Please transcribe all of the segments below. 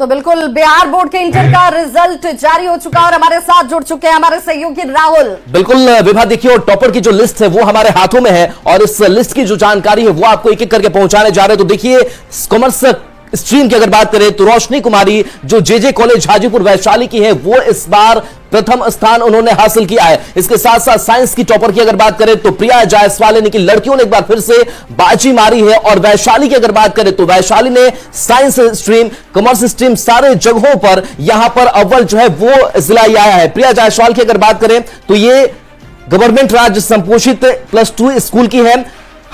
तो बिल्कुल बिहार बोर्ड के इंटर का रिजल्ट जारी हो चुका और हमारे साथ जुड़ चुके हैं हमारे सहयोगी राहुल। बिल्कुल विभा, देखिए और टॉपर की जो लिस्ट है वो हमारे हाथों में है और इस लिस्ट की जो जानकारी है वो आपको एक एक करके पहुंचाने जा रहे हैं। तो देखिए कॉमर्स स्ट्रीम की अगर बात करें तो रोशनी कुमारी जो जेजे कॉलेज हाजीपुर वैशाली की है वो इस बार प्रथम स्थान उन्होंने हासिल किया है। इसके साथ साथ साइंस की टॉपर की अगर बात करें तो प्रिया जायसवाल यानी कि लड़कियों ने एक बार फिर से बाजी मारी है। और वैशाली की अगर बात करें तो वैशाली ने साइंस स्ट्रीम कॉमर्स स्ट्रीम सारे जगहों पर यहां पर अव्वल जो है वो जिला आया है। प्रिया जायसवाल की अगर बात करें तो ये गवर्नमेंट राज्य संपोषित +2 स्कूल की है।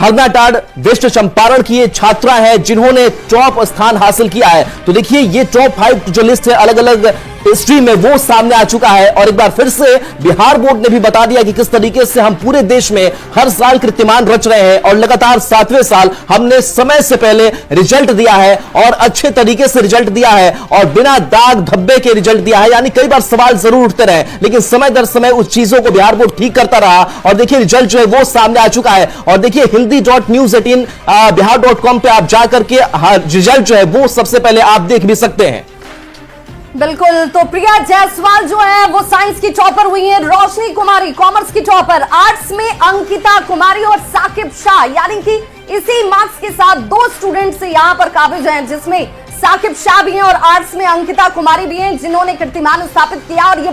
हरनाटाड़ वेस्ट चंपारण की ये छात्रा है जिन्होंने टॉप स्थान हासिल किया है। तो देखिए ये टॉप 5 जो लिस्ट है अलग अलग स्ट्रीम में वो सामने आ चुका है और एक बार फिर से बिहार बोर्ड ने भी बता दिया कि किस तरीके से हम पूरे देश में हर साल कीर्तिमान रच रहे हैं और लगातार 7वें साल हमने समय से पहले रिजल्ट दिया है और अच्छे तरीके से रिजल्ट दिया है और बिना दाग धब्बे के रिजल्ट दिया है। यानी कई बार सवाल जरूर उठते रहे लेकिन समय दर समय उस चीजों को बिहार बोर्ड ठीक करता रहा और देखिए रिजल्ट जो है वो सामने आ चुका है। और देखिए हिंदी.news18 बिहार.com पे आप जाकर के रिजल्ट जो है वो सबसे पहले आप देख भी सकते हैं। बिल्कुल, तो प्रिया जायसवाल जो है वो साइंस की टॉपर हुई है, रोशनी कुमारी कॉमर्स की टॉपर, आर्ट्स में अंकिता कुमारी और साकिब शाह यानी कि इसी मार्क्स के साथ 2 स्टूडेंट्स यहां पर काबिज हैं जिसमें साकिब शाह भी हैं और आर्ट्स में अंकिता कुमारी भी हैं जिन्होंने कीर्तिमान स्थापित किया। और ये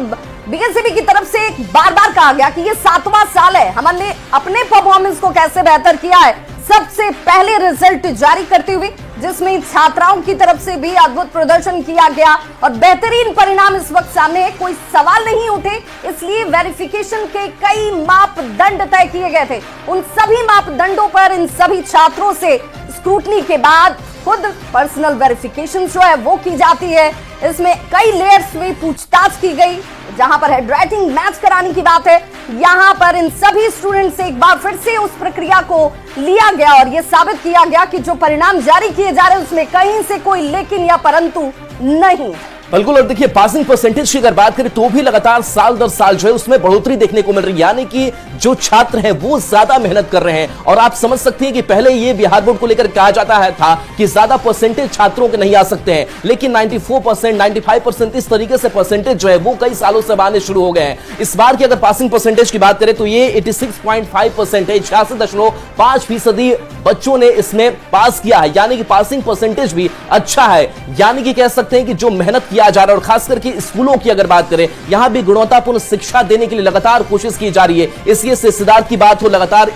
बीएससीबी की तरफ से बार बार कहा गया कि ये 7वां साल है, हमने अपने परफॉर्मेंस को कैसे बेहतर किया है सबसे पहले रिजल्ट जारी करते हुए जिसमें छात्राओं की तरफ से भी अद्भुत प्रदर्शन किया गया और बेहतरीन परिणाम इस वक्त सामने है। कोई सवाल नहीं उठे इसलिए वेरिफिकेशन के कई मापदंड तय किए गए थे। उन सभी मापदंडों पर इन सभी छात्रों से स्क्रूटनी के बाद खुद पर्सनल वेरिफिकेशन जो है वो की जाती है। इसमें कई लेयर्स में पूछताछ की गई, जहां पर हैंडराइटिंग मैच कराने की बात है यहां पर इन सभी स्टूडेंट से एक बार फिर से उस प्रक्रिया को लिया गया और यह साबित किया गया कि जो परिणाम जारी किए जा रहे हैं उसमें कहीं से कोई लेकिन या परंतु नहीं। बिल्कुल, और देखिए पासिंग परसेंटेज की अगर बात करें तो भी लगातार साल दर साल जो है उसमें बढ़ोतरी देखने को मिल रही है। यानी कि जो छात्र हैं वो ज्यादा मेहनत कर रहे हैं और आप समझ सकते हैं कि पहले ये बिहार बोर्ड को लेकर कहा जाता है था कि ज्यादा परसेंटेज छात्रों के नहीं आ सकते हैं लेकिन 94%, 95% इस तरीके से परसेंटेज जो है वो कई सालों से आने शुरू हो गए हैं। इस बार की अगर पासिंग परसेंटेज की बात करें तो ये 86.5% है, 86.5% बच्चों ने इसमें पास किया है। यानी कि पासिंग परसेंटेज भी अच्छा है। यानी कि कह सकते हैं कि जो मेहनत किया जा रहा है और खास करके स्कूलों की अगर बात करें यहां भी गुणवत्तापूर्ण शिक्षा देने के लिए लगातार कोशिश की जा रही है। इसलिए सिद्धार्थ की बात हो, लगातार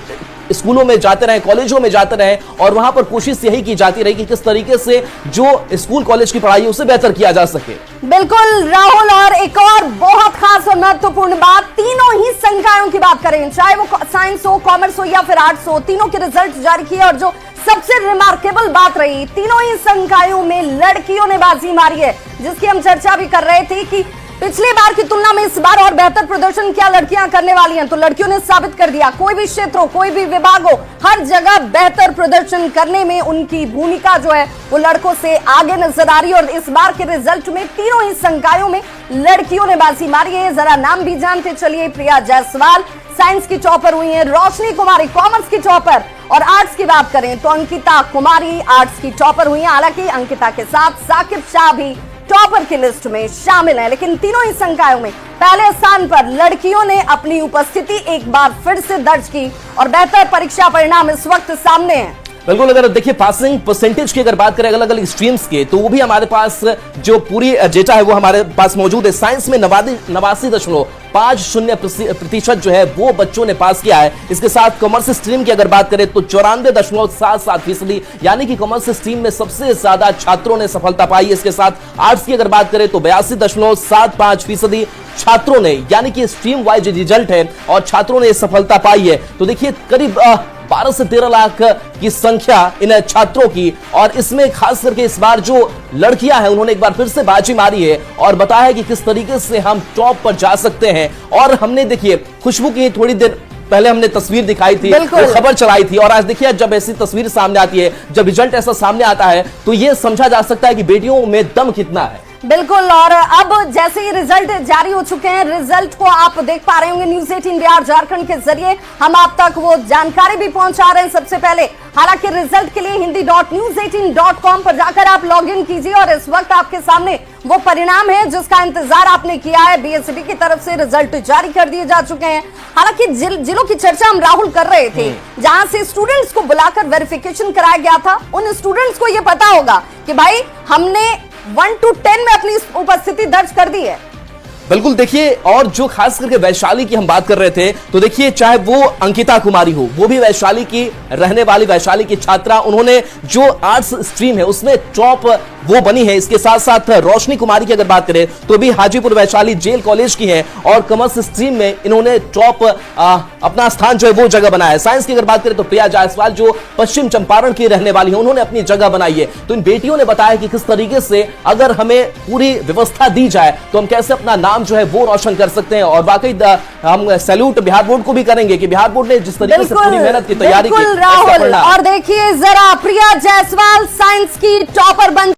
स्कूलों में जाते रहे, कॉलेजों में जाते रहे और वहां पर कोशिश यही की जाती रही कि किस तरीके से जो स्कूल कॉलेज की पढ़ाई है उसे बेहतर किया जा सके। बिल्कुल राहुल, और एक और बहुत खास और महत्वपूर्ण बात, तीनों ही संकायों की बात करें चाहे वो साइंस हो, कॉमर्स हो या फिर आर्ट्स हो, तीनों के रिजल्ट जारी किए और जो सबसे रिमार्केबल बात रही तीनों ही संकायों में लड़कियों ने बाजी मारी है जिसकी हम चर्चा भी कर रहे थे कि पिछली बार की तुलना में इस बार और बेहतर प्रदर्शन क्या लड़कियां करने वाली हैं। तो लड़कियों ने साबित कर दिया, कोई भी क्षेत्र हो, कोई भी विभाग हो, हर जगह बेहतर प्रदर्शन करने में उनकी भूमिका जो है वो लड़कों से आगे नजर आ रही है। और इस बार के रिजल्ट में तीनों ही संकायों में लड़कियों ने बाजी मारी है। जरा नाम भी जानते चलिए। प्रिया जायसवाल साइंस की टॉपर हुई है, रोशनी कुमारी कॉमर्स की टॉपर और आर्ट्स की बात करें तो अंकिता कुमारी आर्ट्स की टॉपर हुई है। हालांकि अंकिता के साथ साकिब शाह भी टॉपर की लिस्ट में शामिल है लेकिन तीनों ही संकायों में पहले स्थान पर लड़कियों ने अपनी उपस्थिति एक बार फिर से दर्ज की और बेहतर परीक्षा परिणाम इस वक्त सामने हैं। बिल्कुल, अगर देखिए पासिंग परसेंटेज की अगर बात करें अलग अलग स्ट्रीम्स के तो वो भी हमारे पास जो पूरी डेटा है वो हमारे पास मौजूद है। साइंस में 89.50% जो है वो बच्चों ने पास किया है। इसके साथ कॉमर्स स्ट्रीम की अगर बात करें तो 94.77% यानी कि कॉमर्स स्ट्रीम में सबसे ज्यादा छात्रों ने सफलता पाई। इसके साथ आर्ट्स की अगर बात करें तो 82.75% छात्रों ने, यानी कि स्ट्रीम वाइज रिजल्ट है और छात्रों ने सफलता पाई है। तो देखिए करीब 12 से 13 लाख की संख्या इन छात्रों की और इसमें खास करके इस बार जो लड़कियां हैं उन्होंने एक बार फिर से बाजी मारी है और बताया है कि किस तरीके से हम टॉप पर जा सकते हैं। और हमने देखिए खुशबू की थोड़ी देर पहले हमने तस्वीर दिखाई थी, खबर चलाई थी और आज देखिए जब ऐसी तस्वीर सामने आती है, जब रिजल्ट ऐसा सामने आता है तो यह समझा जा सकता है कि बेटियों में दम कितना है। बिल्कुल। और अब जैसे ही रिजल्ट जारी हो चुके हैं, रिजल्ट को आप देख पा रहे होंगे न्यूज 18 बिहार झारखंड के जरिए हम आप तक वो जानकारी भी पहुंचा रहे हैं सबसे पहले। हालांकि रिजल्ट के लिए hindi.news18.com पर जाकर आप लॉग इन कीजिए और इस वक्त आपके सामने वो परिणाम है जिसका इंतजार आपने किया है। बीएससीबी की तरफ से रिजल्ट जारी कर दिए जा चुके हैं। हालांकि जिलों की चर्चा हम राहुल कर रहे थे, जहां से स्टूडेंट्स को बुलाकर वेरिफिकेशन कराया गया था, उन स्टूडेंट्स को यह पता होगा कि भाई हमने 1 to 10 में अपनी उपस्थिति दर्ज कर दी है। बिल्कुल। देखिए, और जो खास करके वैशाली की हम बात कर रहे थे, तो देखिए चाहे वो अंकिता कुमारी हो, वो भी वैशाली की रहने वाली वैशाली की छात्रा, उन्होंने जो आर्ट्स स्ट्रीम है उसमें टॉप वो बनी है। इसके साथ साथ रोशनी कुमारी की अगर बात करें तो भी हाजीपुर वैशाली जेल कॉलेज की है और कॉमर्स स्ट्रीम में इन्होंने टॉप अपना स्थान जो है वो जगह बनाया है। साइंस की अगर बात करें तो प्रिया जायसवाल जो पश्चिम चंपारण की रहने वाली है, उन्होंने अपनी जगह बनाई है। तो इन बेटियों ने बताया कि किस तरीके से अगर हमें पूरी व्यवस्था दी जाए तो हम कैसे अपना नाम जो है वो रोशन कर सकते हैं। और वाकई हम सैल्यूट बिहार बोर्ड को भी करेंगे कि बिहार बोर्ड ने जिस तरीके से पूरी मेहनत की तैयारी की। राहुल, और देखिए जरा प्रिया जायसवाल साइंस की टॉपर बन